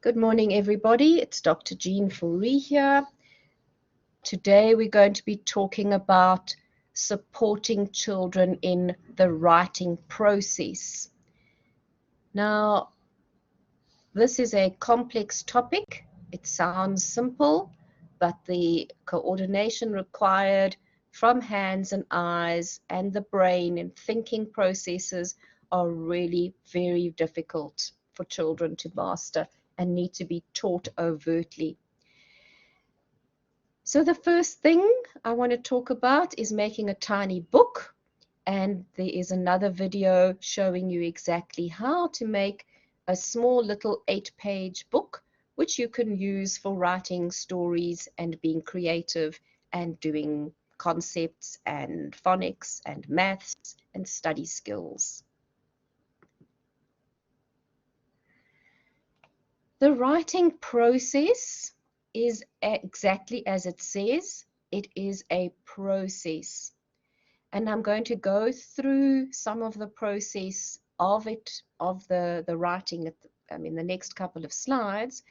Good morning, everybody. It's Dr. Jean Fourie here. Today we're going to be talking about supporting children in the writing process. Now, this is a complex topic. It sounds simple, but the coordination required from hands and eyes and the brain and thinking processes are really very difficult for children to master and need to be taught overtly. So the first thing I want to talk about is making a tiny book, and there is another video showing you exactly how to make a small little 8-page book which you can use for writing stories and being creative and doing concepts and phonics and maths and study skills. The writing process is exactly as it says. It is a process. And I'm going to go through some of the process of the writing in the next couple of slides.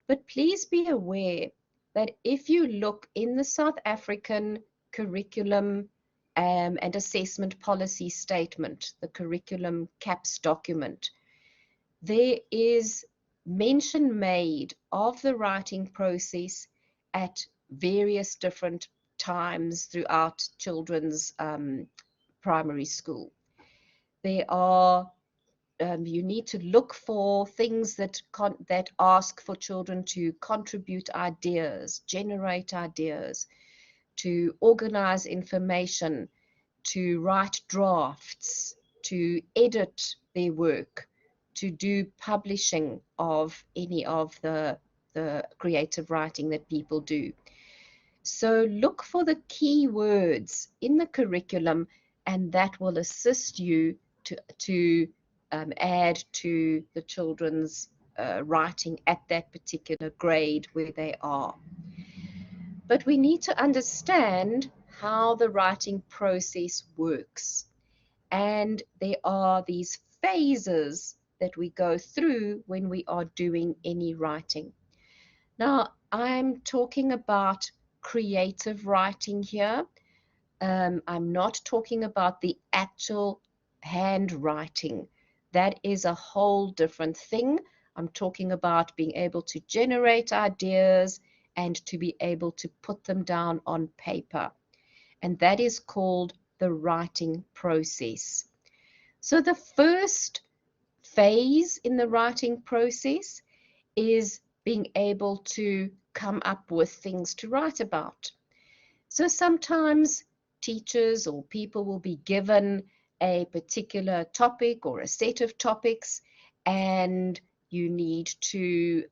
But please be aware that if you look in the South African curriculum and assessment policy statement, the curriculum CAPS document, there is mention made of the writing process at various different times throughout children's primary school. There are you need to look for things that ask for children to contribute ideas, generate ideas, to organize information, to write drafts, to edit their work, to do publishing of any of the creative writing that people do. So look for the key words in the curriculum, and that will assist you to add to the children's writing at that particular grade where they are. But we need to understand how the writing process works. And there are these phases that we go through when we are doing any writing. Now, I'm talking about creative writing here. I'm not talking about the actual handwriting. That is a whole different thing. I'm talking about being able to generate ideas and to be able to put them down on paper. And that is called the writing process. So the first phase in the writing process is being able to come up with things to write about. So sometimes teachers or people will be given a particular topic or a set of topics, and you need to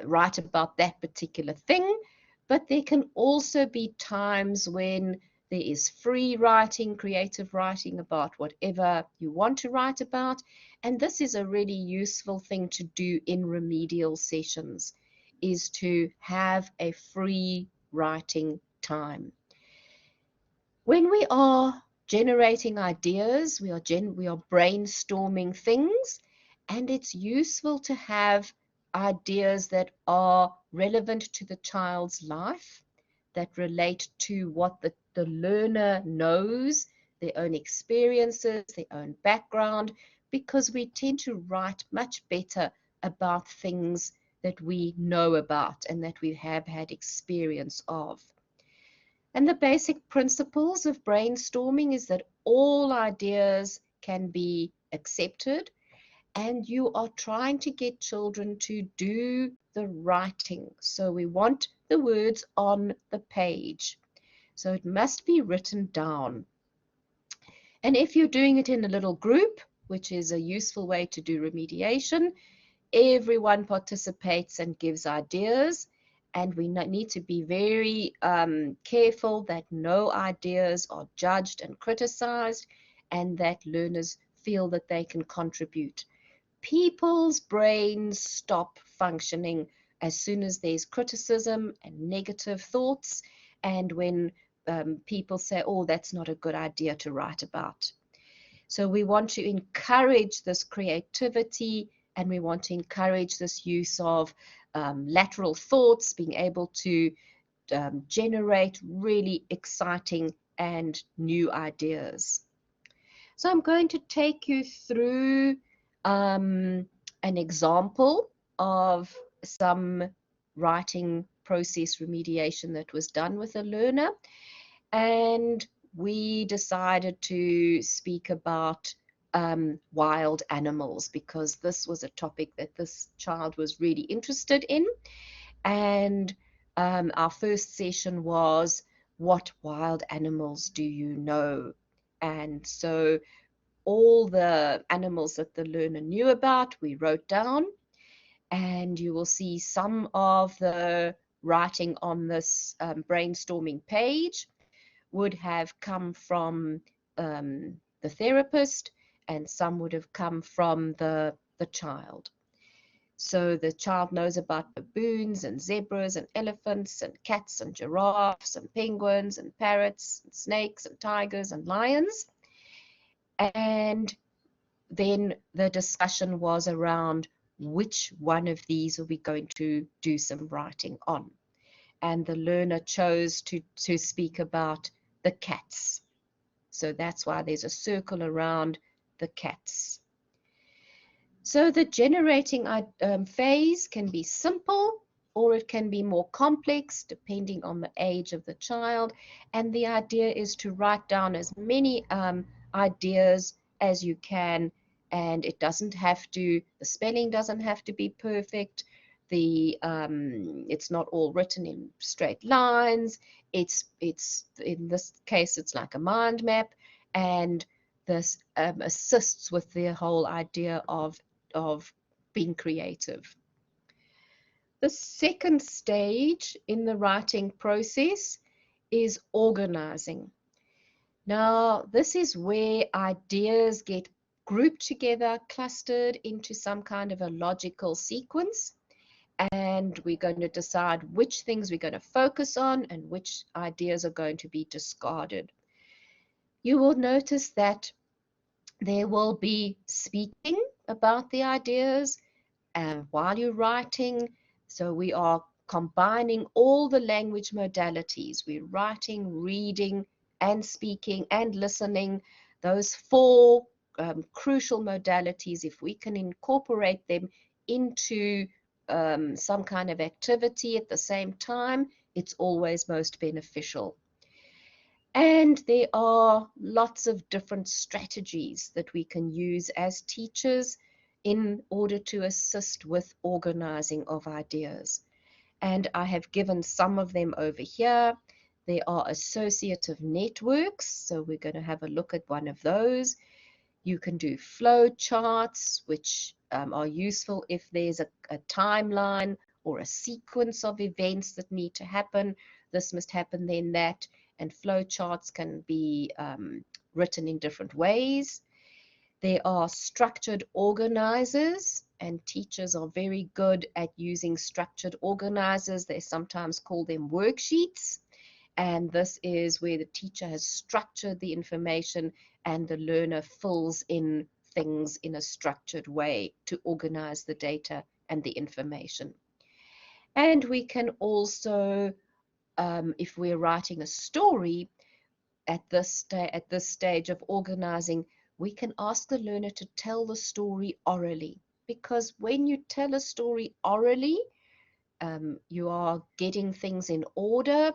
write about that particular thing. But there can also be times when there is free writing, creative writing about whatever you want to write about. And this is a really useful thing to do in remedial sessions, is to have a free writing time. When we are generating ideas, we are brainstorming things, and it's useful to have ideas that are relevant to the child's life, that relate to what the learner knows, their own experiences, their own background, because we tend to write much better about things that we know about and that we have had experience of. And the basic principles of brainstorming is that all ideas can be accepted, and you are trying to get children to do the writing. So we want the words on the page. So it must be written down. And if you're doing it in a little group, which is a useful way to do remediation, everyone participates and gives ideas. And we need to be very careful that no ideas are judged and criticized, and that learners feel that they can contribute. People's brains stop functioning as soon as there's criticism and negative thoughts, and when people say, oh, that's not a good idea to write about. So we want to encourage this creativity and we want to encourage this use of lateral thoughts, being able to generate really exciting and new ideas. So I'm going to take you through an example of some writing process remediation that was done with a learner, and we decided to speak about wild animals because this was a topic that this child was really interested in. And our first session was, what wild animals do you know? And so all the animals that the learner knew about, we wrote down, and you will see some of the writing on this brainstorming page would have come from the therapist, and some would have come from the child. So the child knows about baboons and zebras and elephants and cats and giraffes and penguins and parrots and snakes and tigers and lions. And then the discussion was around which one of these are we going to do some writing on. And the learner chose to speak about the cats. So that's why there's a circle around the cats. So the generating phase can be simple, or it can be more complex depending on the age of the child. And the idea is to write down as many ideas as you can, and it doesn't have to, the spelling doesn't have to be perfect. It's not all written in straight lines. It's in this case, it's like a mind map, and this assists with the whole idea of being creative. The second stage in the writing process is organizing. Now, this is where ideas get grouped together, clustered into some kind of a logical sequence, and we're going to decide which things we're going to focus on and which ideas are going to be discarded. You will notice that there will be speaking about the ideas while you're writing. So we are combining all the language modalities. We're writing, reading, and speaking and listening. Those four crucial modalities, if we can incorporate them into some kind of activity at the same time, it's always most beneficial. And there are lots of different strategies that we can use as teachers in order to assist with organizing of ideas. And I have given some of them over here. There are associative networks, so we're going to have a look at one of those. You can do flow charts, which are useful if there's a timeline or a sequence of events that need to happen. This must happen, then that. And flow charts can be written in different ways. There are structured organizers, and teachers are very good at using structured organizers. They sometimes call them worksheets. And this is where the teacher has structured the information and the learner fills in things in a structured way to organize the data and the information. And we can also, if we're writing a story, at this stage of organizing, we can ask the learner to tell the story orally. Because when you tell a story orally, you are getting things in order.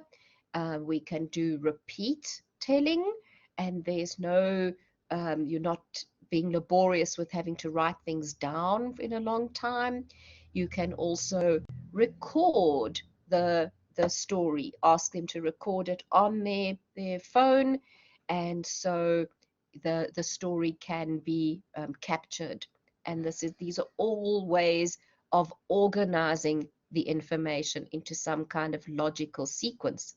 We can do repeat telling, and there's no, you're not being laborious with having to write things down in a long time. You can also record the story, ask them to record it on their phone, and so the story can be captured. And these are all ways of organizing the information into some kind of logical sequence.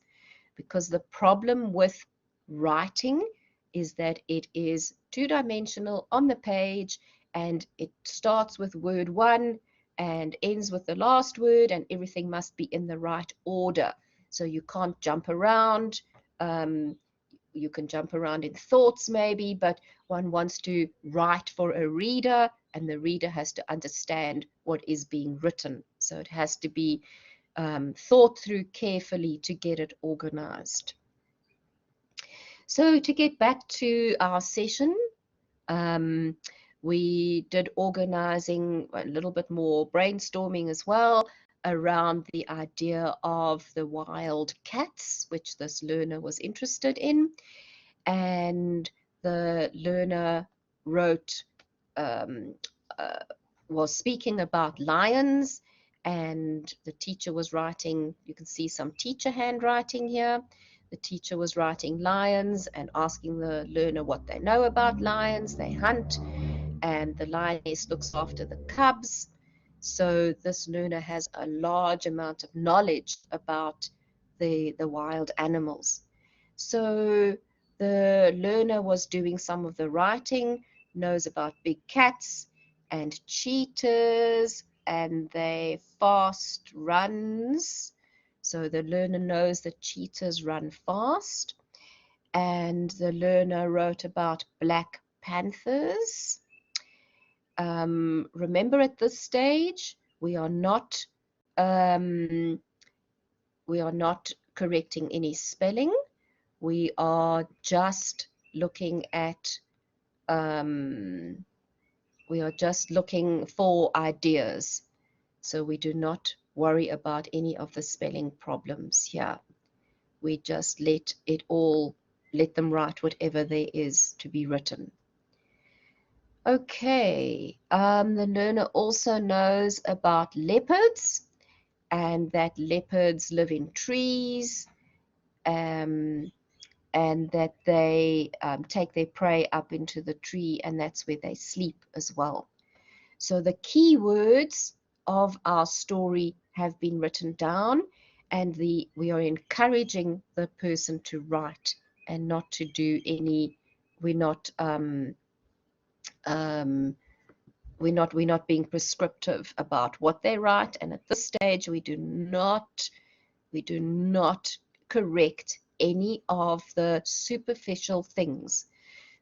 Because the problem with writing is that it is two-dimensional on the page, and it starts with word one and ends with the last word, and everything must be in the right order. So you can't jump around. You can jump around in thoughts maybe, but one wants to write for a reader, and the reader has to understand what is being written. So it has to be thought through carefully to get it organized. So to get back to our session, we did organizing, a little bit more brainstorming as well around the idea of the wild cats, which this learner was interested in. And the learner wrote, was speaking about lions, and the teacher was writing, you can see some teacher handwriting here. The teacher was writing lions and asking the learner what they know about lions. They hunt, and the lioness looks after the cubs. So this learner has a large amount of knowledge about the wild animals. So the learner was doing some of the writing, knows about big cats and cheetahs and their fast runs. So the learner knows that cheetahs run fast. And the learner wrote about black panthers. Remember, at this stage, we are not correcting any spelling. We are just looking at we are just looking for ideas. So we do not worry about any of the spelling problems here. We just let them write whatever there is to be written. Okay, the learner also knows about leopards, and that leopards live in trees, and that they take their prey up into the tree, and that's where they sleep as well. So the key words of our story have been written down, and we are encouraging the person to write and not to do any, we're not being prescriptive about what they write. And at this stage, we do not correct any of the superficial things.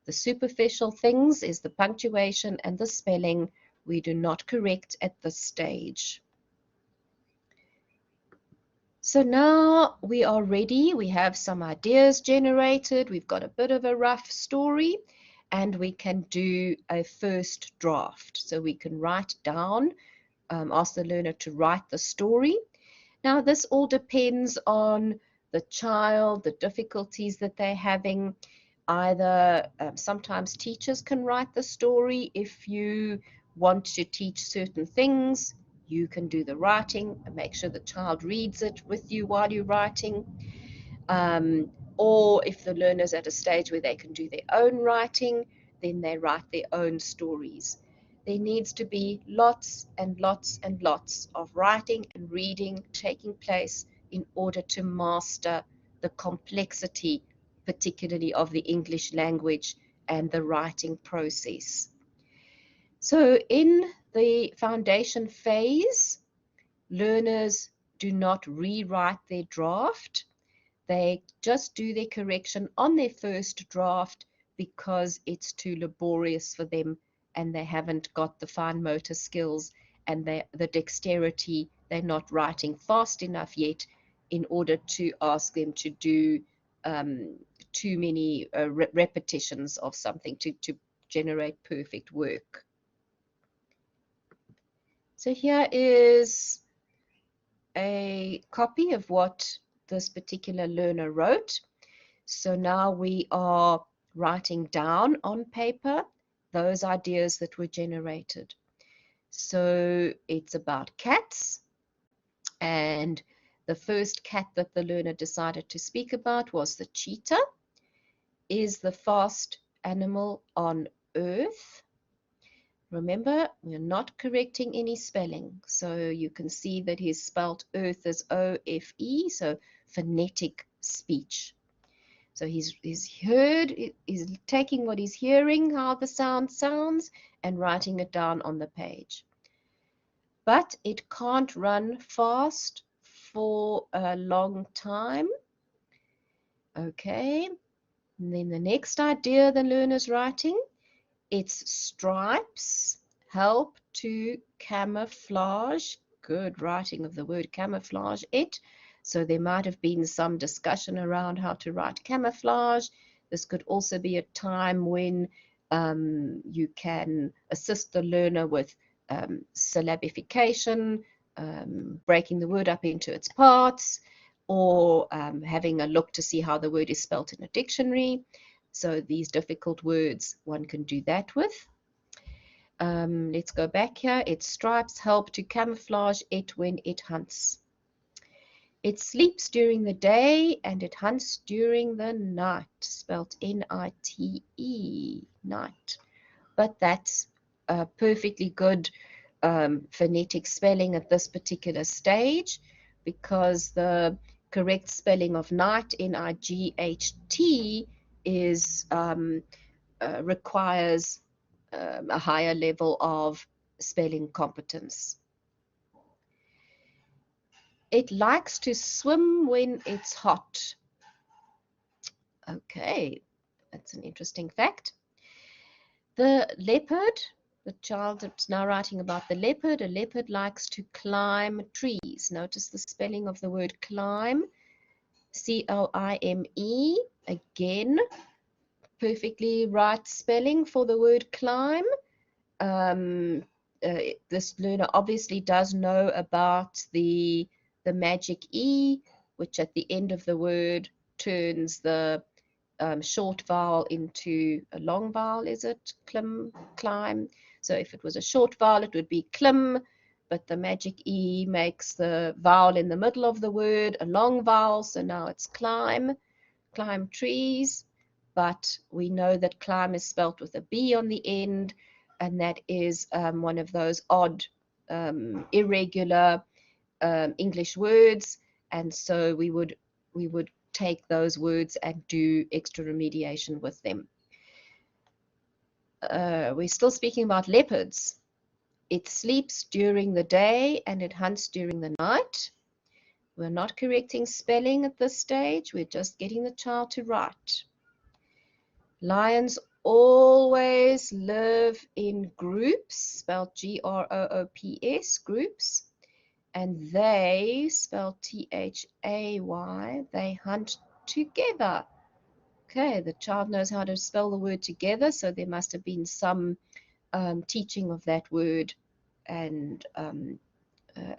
The superficial things is the punctuation and the spelling. We do not correct at this stage. So now we are ready. We have some ideas generated. We've got a bit of a rough story, and we can do a first draft. So we can write down, ask the learner to write the story. Now, this all depends on the child, the difficulties that they're having. Either sometimes teachers can write the story. If you want to teach certain things, you can do the writing and make sure the child reads it with you while you're writing. Or if the learner's at a stage where they can do their own writing, then they write their own stories. There needs to be lots and lots and lots of writing and reading taking place in order to master the complexity, particularly of the English language and the writing process. So in the foundation phase, learners do not rewrite their draft. They just do their correction on their first draft because it's too laborious for them, and they haven't got the fine motor skills and the dexterity. They're not writing fast enough yet in order to ask them to do too many repetitions of something to generate perfect work. So here is a copy of what this particular learner wrote. So now we are writing down on paper those ideas that were generated. So it's about cats, and the first cat that the learner decided to speak about was the cheetah. Is the fast animal on earth. Remember, we're not correcting any spelling. So you can see that he's spelled earth as O-F-E, so phonetic speech. So he's taking what he's hearing, how the sound sounds, and writing it down on the page. But it can't run fast for a long time. Okay, and then the next idea the learner's writing Its stripes help to camouflage. Good writing of the word camouflage it. So there might have been some discussion around how to write camouflage. This could also be a time when you can assist the learner with syllabification, breaking the word up into its parts, or having a look to see how the word is spelt in a dictionary. So these difficult words, one can do that with. Let's go back here. Its stripes help to camouflage it when it hunts. It sleeps during the day and it hunts during the night, spelled N-I-T-E, night. But that's a perfectly good phonetic spelling at this particular stage, because the correct spelling of night, N-I-G-H-T, is requires a higher level of spelling competence. It likes to swim when it's hot. Okay, that's an interesting fact. The leopard, the child that's now writing about the leopard, a leopard likes to climb trees. Notice the spelling of the word climb, C-L-I-M-E. Again, perfectly right spelling for the word climb. This learner obviously does know about the magic E, which at the end of the word turns the short vowel into a long vowel, is it? Climb. So if it was a short vowel, it would be clim, but the magic E makes the vowel in the middle of the word a long vowel, so now it's climb trees. But we know that climb is spelt with a B on the end, and that is one of those odd, irregular English words, and so we would take those words and do extra remediation with them. We're still speaking about leopards. It sleeps during the day and it hunts during the night. We're not correcting spelling at this stage, we're just getting the child to write. Lions always live in groups, spelled G-R-O-O-P-S, groups, and they, spelled T-H-A-Y, they hunt together. Okay, the child knows how to spell the word together, so there must have been some teaching of that word, and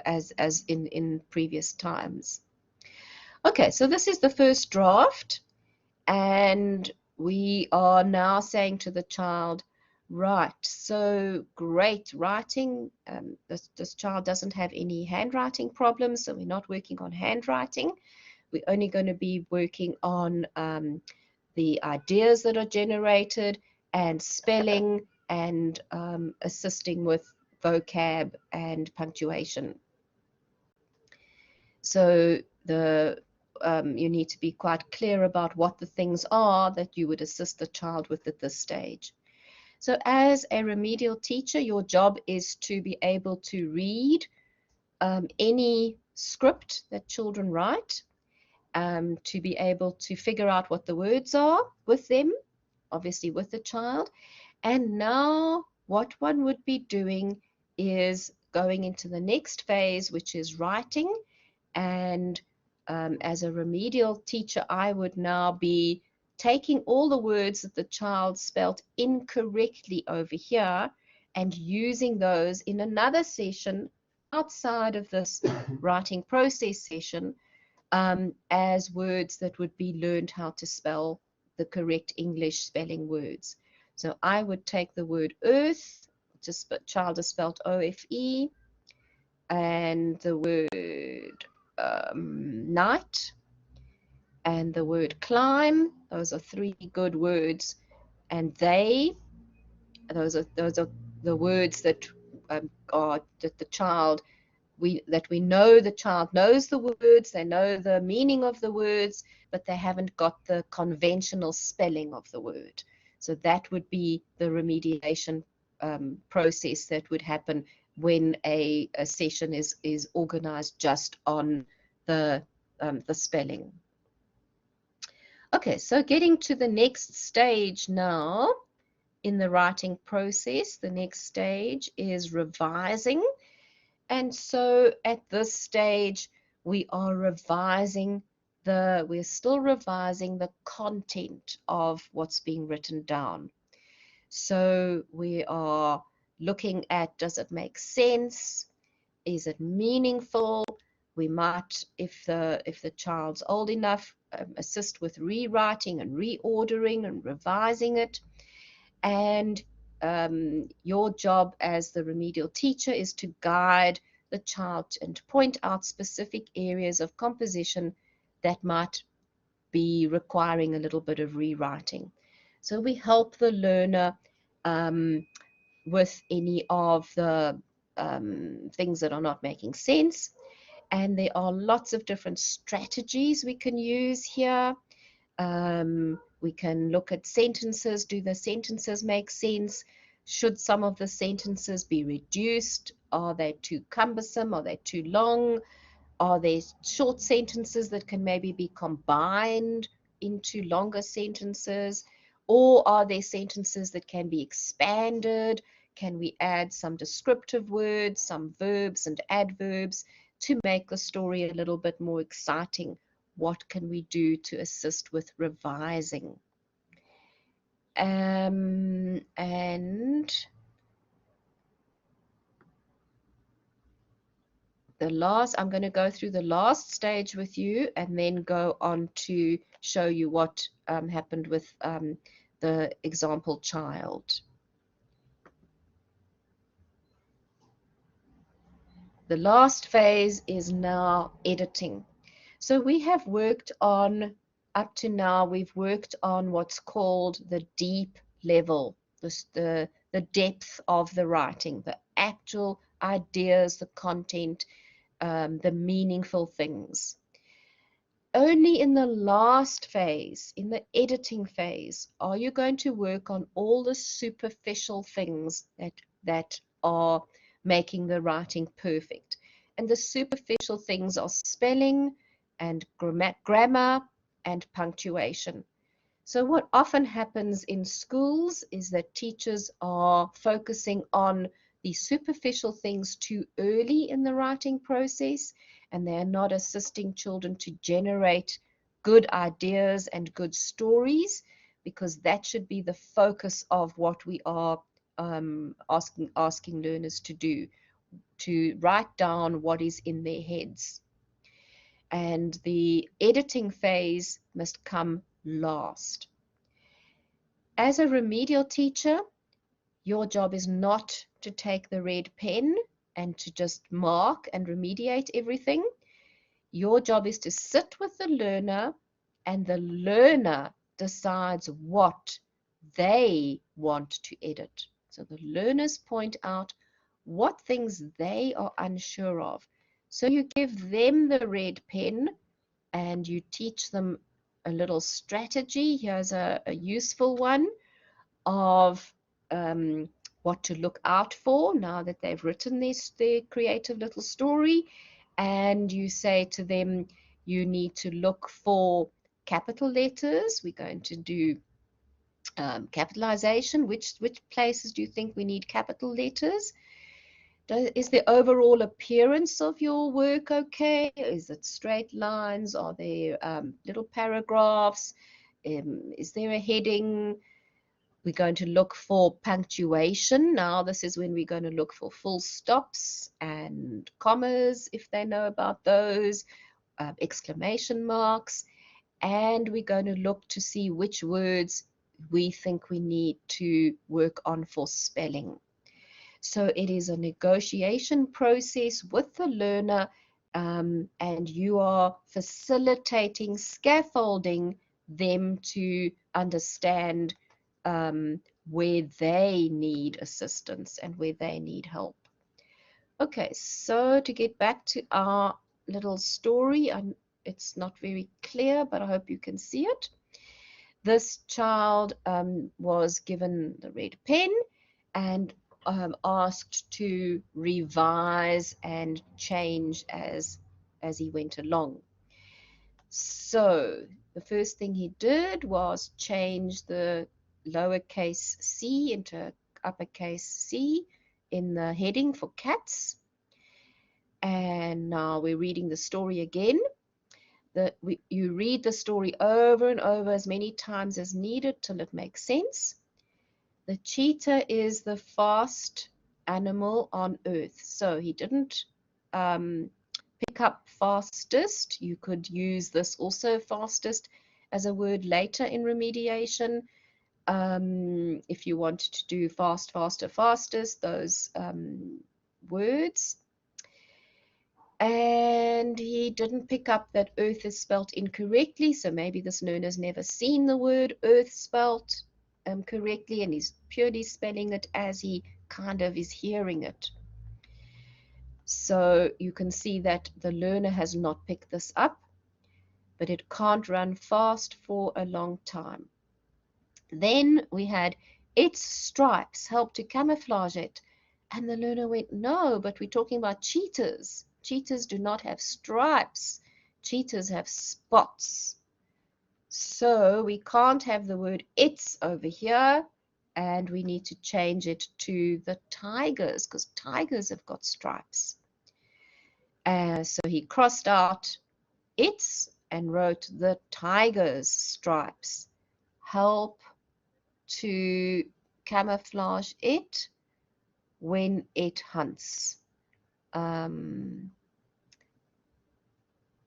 as in previous times. Okay, so this is the first draft, and we are now saying to the child, right, so great writing. This child doesn't have any handwriting problems, so we're not working on handwriting. We're only going to be working on the ideas that are generated and spelling and assisting with vocab and punctuation. So you need to be quite clear about what the things are that you would assist the child with at this stage. So as a remedial teacher, your job is to be able to read any script that children write, to be able to figure out what the words are with them, obviously with the child. And now what one would be doing is going into the next phase, which is writing. And as a remedial teacher, I would now be taking all the words that the child spelt incorrectly over here and using those in another session outside of this writing process session as words that would be learned how to spell the correct English spelling words. So I would take the word earth, just child is spelled O-F-E, and the word night, and the word climb. Those are three good words, and those are the words that are that the child we know the child knows the words, they know the meaning of the words, but they haven't got the conventional spelling of the word. So that would be the remediation process that would happen when a session is organized just on the spelling. Okay, so getting to the next stage now in the writing process, the next stage is revising. And so at this stage, we're still revising the content of what's being written down. So we are looking at, does it make sense? Is it meaningful? We might, if the child's old enough, assist with rewriting and reordering and revising it. And your job as the remedial teacher is to guide the child and point out specific areas of composition that might be requiring a little bit of rewriting. So we help the learner with any of the things that are not making sense. And there are lots of different strategies we can use here. We can look at sentences. Do the sentences make sense? Should some of the sentences be reduced? Are they too cumbersome? Are they too long? Are there short sentences that can maybe be combined into longer sentences? Or are there sentences that can be expanded? Can we add some descriptive words, some verbs and adverbs to make the story a little bit more exciting? What can we do to assist with revising? And I'm going to go through the last stage with you and then go on to show you what happened with the example child. The last phase is now editing. So we have worked on, up to now, we've worked on what's called the deep level, the depth of the writing, the actual ideas, the content, the meaningful things. Only in the last phase, in the editing phase, are you going to work on all the superficial things that are making the writing perfect. And the superficial things are spelling and grammar and punctuation. So what often happens in schools is that teachers are focusing on the superficial things too early in the writing process, and they are not assisting children to generate good ideas and good stories, because that should be the focus of what we are asking learners to do, to write down what is in their heads. And the editing phase must come last. As a remedial teacher, your job is not to take the red pen and to just mark and remediate everything. Your job is to sit with the learner, and the learner decides what they want to edit. So the learners point out what things they are unsure of. So you give them the red pen and you teach them a little strategy. Here's a useful one of what to look out for now that they've written their creative little story. And you say to them, you need to look for capital letters. We're going to do capitalization. Which places do you think we need capital letters? Is the overall appearance of your work okay? Is it straight lines? Are there little paragraphs? Is there a heading? We're going to look for punctuation. Now, this is when we're going to look for full stops and commas, if they know about those, exclamation marks. And we're going to look to see which words we think we need to work on for spelling. So it is a negotiation process with the learner, and you are facilitating, scaffolding them to understand where they need assistance and where they need help. Okay, so to get back to our little story, it's not very clear, but I hope you can see it. This child was given the red pen and asked to revise and change as he went along. So the first thing he did was change the lowercase c into uppercase C in the heading for cats. And now we're reading the story again. You read the story over and over as many times as needed till it makes sense. The cheetah is the fast animal on earth. So he didn't pick up fastest. You could use this also, fastest, as a word later in remediation. If you wanted to do fast, faster, fastest, those words. And he didn't pick up that earth is spelt incorrectly, so maybe this learner's never seen the word earth spelt correctly, and he's purely spelling it as he kind of is hearing it. So you can see that the learner has not picked this up, but it can't run fast for a long time. Then we had its stripes help to camouflage it. And the learner went, no, but we're talking about cheetahs. Cheetahs do not have stripes. Cheetahs have spots. So we can't have the word its over here, and we need to change it to the tigers, because tigers have got stripes. So he crossed out its and wrote the tiger's stripes help to camouflage it when it hunts.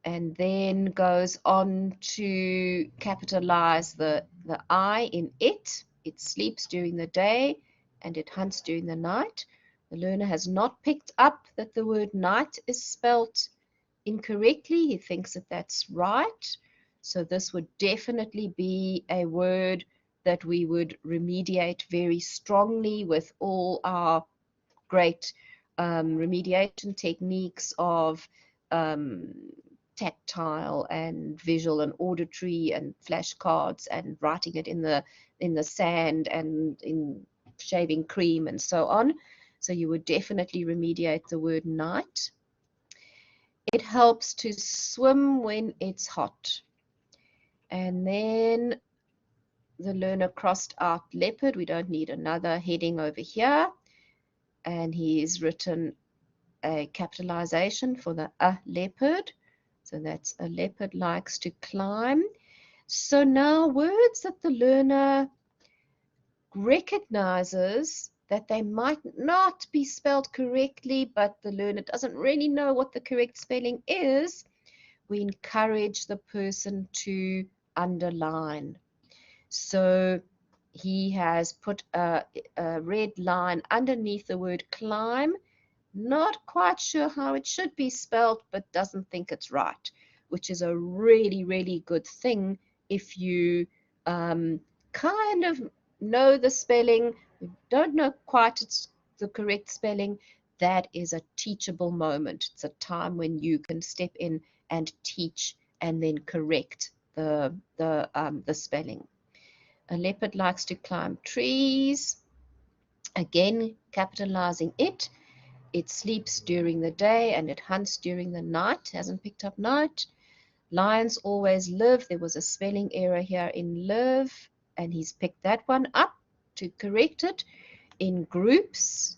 And then goes on to capitalize the I in it. It sleeps during the day and it hunts during the night. The learner has not picked up that the word night is spelt incorrectly. He thinks that that's right. So this would definitely be a word that we would remediate very strongly with all our great remediation techniques of tactile and visual and auditory and flashcards and writing it in the sand and in shaving cream and so on. So you would definitely remediate the word night. It helps to swim when it's hot. And then the learner crossed out leopard. We don't need another heading over here. And he's written a capitalization for the leopard. So that's a leopard likes to climb. So now words that the learner recognizes that they might not be spelled correctly, but the learner doesn't really know what the correct spelling is, we encourage the person to underline. So he has put a red line underneath the word climb, not quite sure how it should be spelled, but doesn't think it's right, which is a really, really good thing if you kind of know the spelling, don't know quite the correct spelling. That is a teachable moment. It's a time when you can step in and teach and then correct the spelling. A leopard likes to climb trees. Again, capitalizing it. It sleeps during the day and it hunts during the night. Hasn't picked up night. Lions always live. There was a spelling error here in live, and he's picked that one up to correct it. In groups,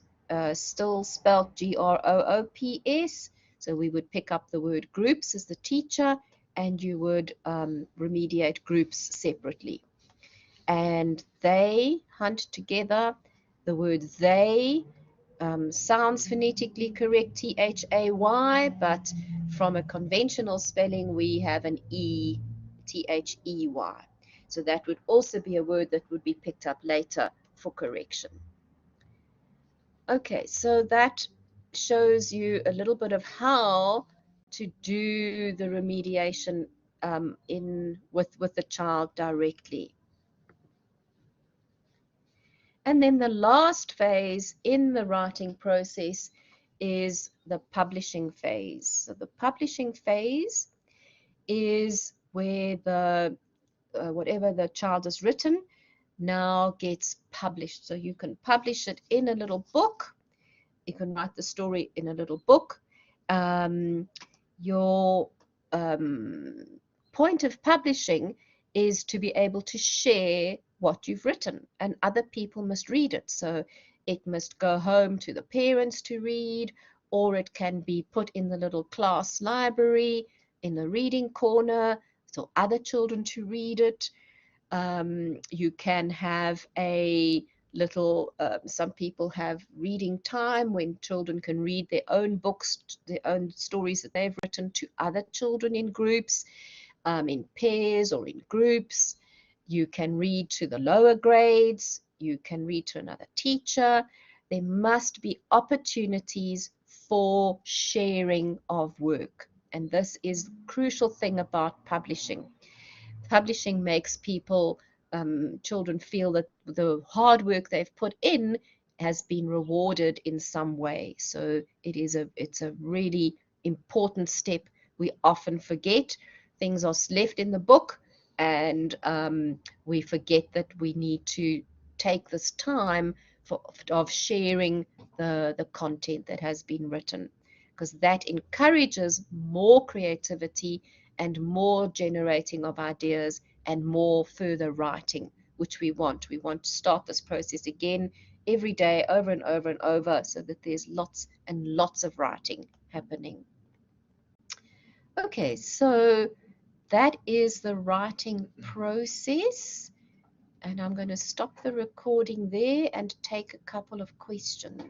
still spelled G-R-O-O-P-S. So we would pick up the word groups as the teacher, and you would remediate groups separately. And they hunt together. The word they sounds phonetically correct, T-H-A-Y, but from a conventional spelling, we have an E, T-H-E-Y. So that would also be a word that would be picked up later for correction. Okay, so that shows you a little bit of how to do the remediation with the child directly. And then the last phase in the writing process is the publishing phase. So the publishing phase is where the whatever the child has written now gets published. So you can publish it in a little book. You can write the story in a little book. Your point of publishing is to be able to share what you've written, and other people must read it. So it must go home to the parents to read, or it can be put in the little class library in the reading corner so other children to read it. You can have a little, some people have reading time when children can read their own books, their own stories that they've written to other children in groups, in pairs or in groups. You can read to the lower grades. You can read to another teacher. There must be opportunities for sharing of work. And this is the crucial thing about publishing. Publishing makes people, children feel that the hard work they've put in has been rewarded in some way. So it's a really important step. We often forget. Things are left in the book, and we forget that we need to take this time of sharing the content that has been written, because that encourages more creativity and more generating of ideas and more further writing, which we want. We want to start this process again every day, over and over and over, so that there's lots and lots of writing happening. Okay, so that is the writing process. And I'm going to stop the recording there and take a couple of questions.